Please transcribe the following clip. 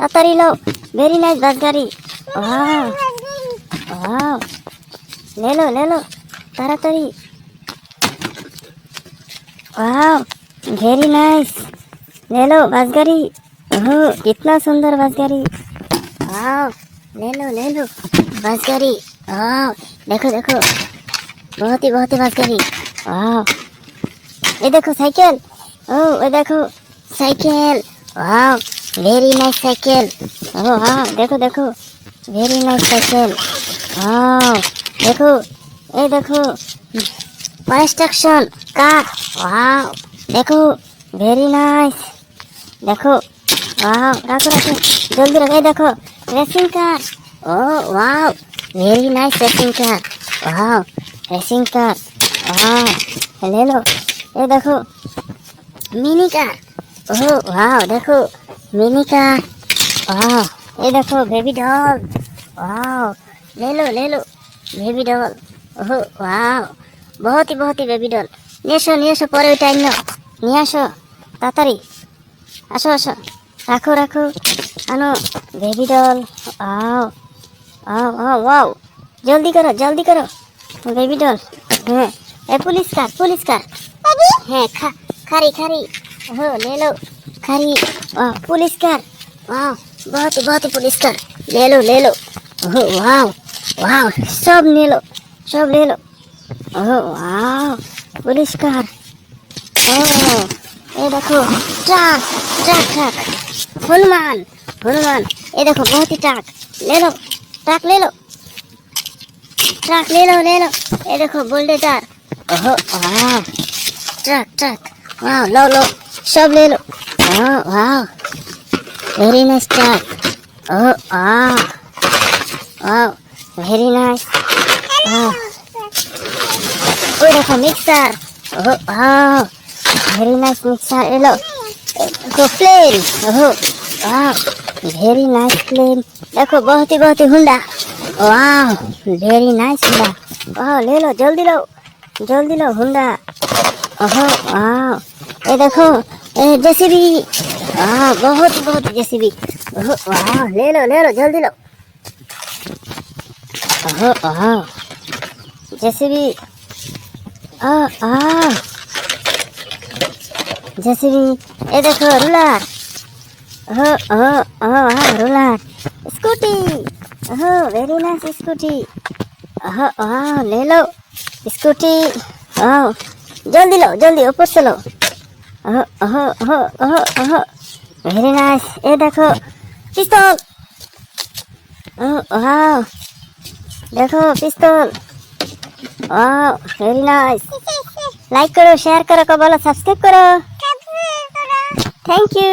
তাড়াতাড়ি লো। Very nice বাস গাড়ি। Wow wow, ले लो তাড়াতাড়ি। वाह वेरी नाइस, ले लो बस गाड़ी। ओह कितना सुंदर बस गाड़ी। वाह ले लो बस गाड़ी। वाह देखो देखो, बहुत ही बस गाड़ी। वाह ये देखो साइकिल। ओह ये देखो साइकिल। वाह वेरी नाइस साइकिल। ओह वाह देखो देखो, वेरी नाइस साइकिल। वाह देखो, ये देखो कंस्ट्रक्शन कार। वाह देखो वेरी नाइस। देखो वाह, रखो रखो जल्दी रखो। ये देखो रेसिंग कार। ओह वाह वेरी नाइस रेसिंग कार। वाह रेसिंग कार। वाह ले लो। ये देखो मिनी कार। ओह वाह देखो मिनी कार। वाह ये देखो बेबी डॉल। वाह ले लो बेबी डॉल। ओह वाह बहुत ही बेबी डॉल। নিয়ে এসো পরে ওই টাইম নিয়ে আসো তাড়াতাড়ি। আসো আসো, রাখো রাখো, আনো বেবি ডল। আও আও আও ওয়াও, জলদি করো বেবি ডল। হ্যাঁ এ পুলিশ কার। হ্যাঁ খারি हो ले लो खारी। वाह पुलिस कार। वाह बहुत ही पुलिस कार। ले लो। ओह वाह वाह सब ले लो। ओह वाह पुलिस कार। ओह ये देखो ट्रक हनुमान ये देखो बहुत ही ट्रक। ले लो ये देखो बुलडोजर। ओह वाह ट्रक वाह लो सब ले लो। ओह वाह वेरी नाइस ट्रक। ओह वाह वेरी नाइस। ओह देखो मिक्सर। ओह वाह वेरी नाइस मिक्सर। ये लो देखो प्लेन। ओह वाह वेरी नाइस प्लेन। देखो बहुत ही हुंडा। वाह वेरी नाइस हुंडा। वाह ले लो जल्दी लो हुंडा। ओह वाह ये देखो जेसीबी। वाह बहुत जेसीबी। ओह वाह ले लो जल्दी लो। ओह वाह जेसीबी। जेसीबी ये देखो ruler. Ruler scooty. Very nice scooty. ले लो स्कूटी। जल्दी ऊपर से लो। Very nice. ये देखो पिस्तौल। देखो पिस्तौल। Very nice. लाइक करो शेयर करो को बोलो सब्सक्राइब करो। Thank you.